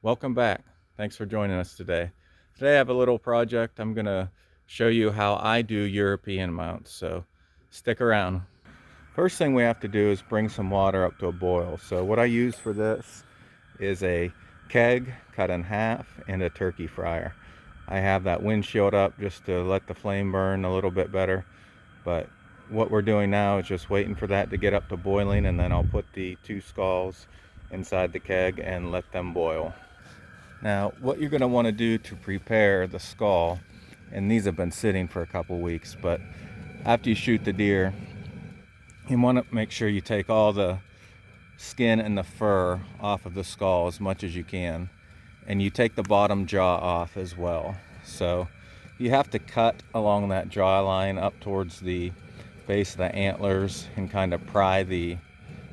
Welcome back. Thanks for joining us today. Today I have a little project. I'm going to show you how I do European mounts, so stick around. First thing we have to do is bring some water up to a boil. So what I use for this is a keg cut in half and a turkey fryer. I have that windshield up just to let the flame burn a little bit better, but what we're doing now is just waiting for that to get up to boiling, and then I'll put the two skulls inside the keg and let them boil. Now, what you're going to want to do to prepare the skull, and these have been sitting for a couple weeks, but after you shoot the deer, you want to make sure you take all the skin and the fur off of the skull as much as you can, and you take the bottom jaw off as well. So you have to cut along that jaw line up towards the base of the antlers and kind of pry the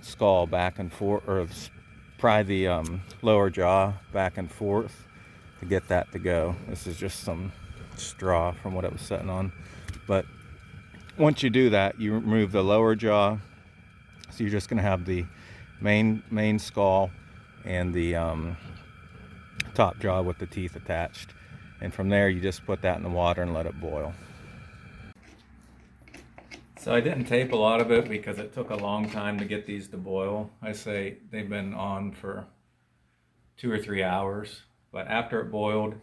skull back and forth, or pry the lower jaw back and forth to get that to go. This is just some straw from what it was sitting on. But once you do that, you remove the lower jaw, so you're just going to have the main skull and the top jaw with the teeth attached. And from there, you just put that in the water and let it boil. So I didn't tape a lot of it because it took a long time to get these to boil. I say they've been on for 2 or 3 hours, but after it boiled,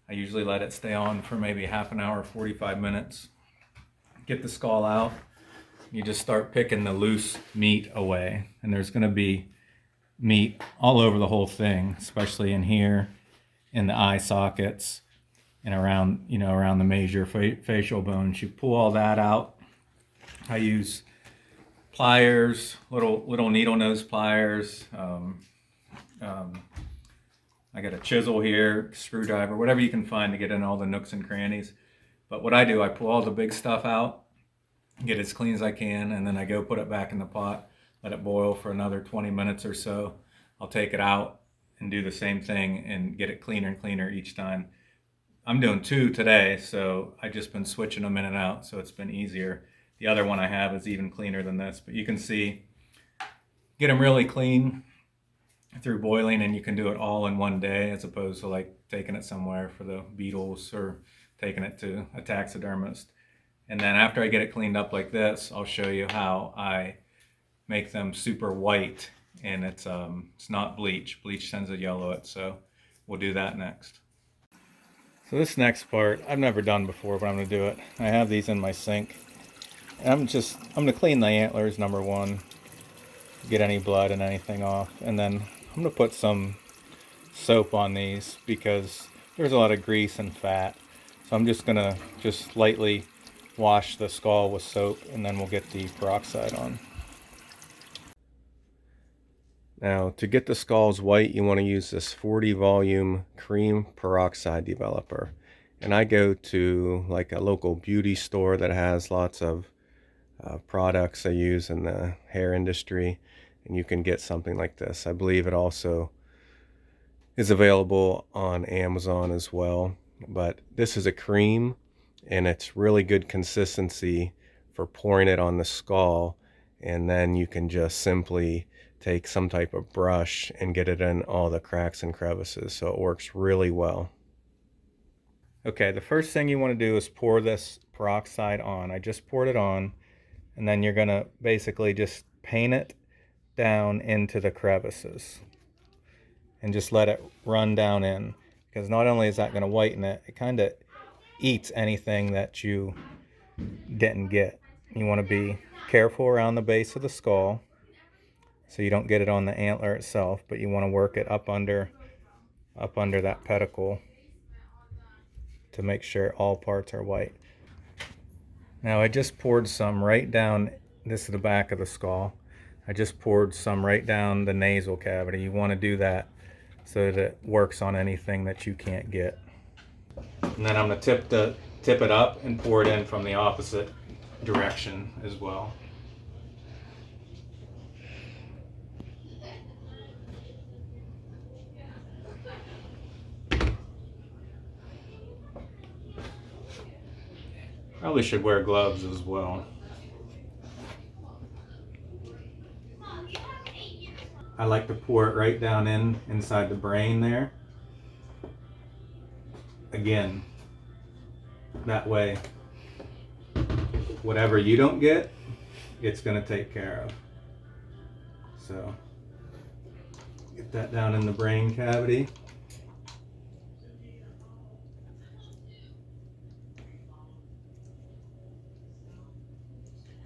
I usually let it stay on for maybe half an hour, 45 minutes. Get the skull out. You just start picking the loose meat away, and there's going to be meat all over the whole thing, especially in here, in the eye sockets, and around the major facial bones. You pull all that out. I use pliers, little needle nose pliers. I got a chisel here, screwdriver, whatever you can find to get in all the nooks and crannies. But what I do, I pull all the big stuff out, get as clean as I can, and then I go put it back in the pot, let it boil for another 20 minutes or so. I'll take it out and do the same thing and get it cleaner and cleaner each time. I'm doing 2 today, so I've just been switching them in and out, so it's been easier. The other one I have is even cleaner than this, but you can see, get them really clean through boiling, and you can do it all in one day as opposed to like taking it somewhere for the beetles or taking it to a taxidermist. And then after I get it cleaned up like this, I'll show you how I make them super white, and it's not bleach. Bleach tends to yellow it, so we'll do that next. So this next part I've never done before, but I'm going to do it. I have these in my sink. And I'm going to clean the antlers, number one, get any blood and anything off. And then I'm going to put some soap on these because there's a lot of grease and fat. So I'm just going to lightly wash the skull with soap, and then we'll get the peroxide on. Now, to get the skulls white, you want to use this 40 volume cream peroxide developer. And I go to like a local beauty store that has lots of products I use in the hair industry, and you can get something like this. I believe it also is available on Amazon as well, but this is a cream, and it's really good consistency for pouring it on the skull, and then you can just simply take some type of brush and get it in all the cracks and crevices, so it works really well. Okay, the first thing you want to do is pour this peroxide on. I just poured it on, and then you're going to basically just paint it down into the crevices and just let it run down in, because not only is that going to whiten it, it kind of eats anything that you didn't get. You want to be careful around the base of the skull so you don't get it on the antler itself, but you want to work it up under that pedicle to make sure all parts are white. Now I just poured some right down, this is the back of the skull. I just poured some right down the nasal cavity. You want to do that so that it works on anything that you can't get. And then I'm going to tip it up and pour it in from the opposite direction as well. Probably should wear gloves as well. I like to pour it right down inside the brain there. Again, that way, whatever you don't get, it's going to take care of. So, get that down in the brain cavity.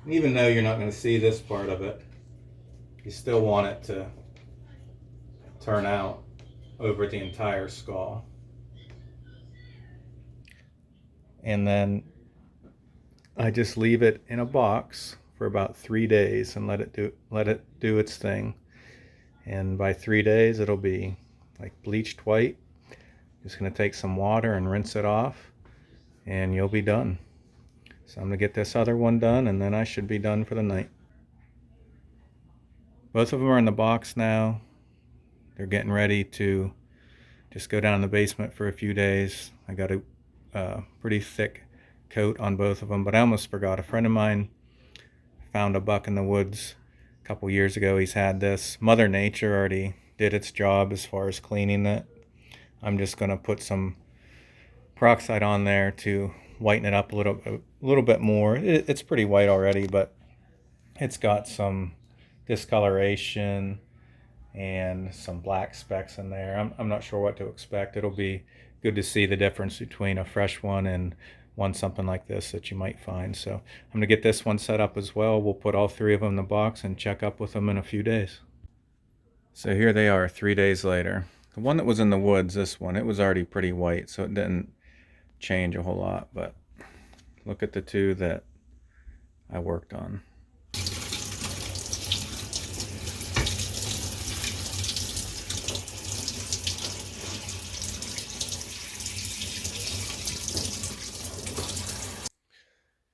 And even though you're not going to see this part of it, you still want it to turn out over the entire skull. And then I just leave it in a box for about 3 days and let it do its thing. And by 3 days it'll be like bleached white. Just going to take some water and rinse it off, and you'll be done. So I'm going to get this other one done, and then I should be done for the night. Both of them are in the box now. They're getting ready to just go down in the basement for a few days. I got a pretty thick coat on both of them, but I almost forgot. A friend of mine found a buck in the woods a couple years ago. He's had this. Mother Nature already did its job as far as cleaning it. I'm just going to put some peroxide on there to whiten it up a little bit more. It's pretty white already, but it's got some discoloration and some black specks in there. I'm not sure what to expect. It'll be good to see the difference between a fresh one and one something like this that you might find. So I'm going to get this one set up as well. We'll put all 3 of them in the box and check up with them in a few days. So here they are 3 days later. The one that was in the woods, this one, it was already pretty white, so it didn't change a whole lot, but look at the 2 that I worked on.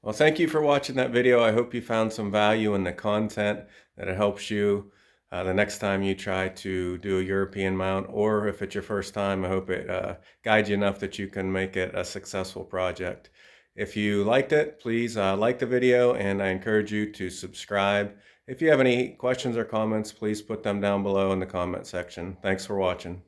Well, thank you for watching that video. I hope you found some value in the content, that it helps you the next time you try to do a European mount, or if it's your first time, I hope it guides you enough that you can make it a successful project. If you liked it, please like the video, and I encourage you to subscribe. If you have any questions or comments, please put them down below in the comment section. Thanks for watching.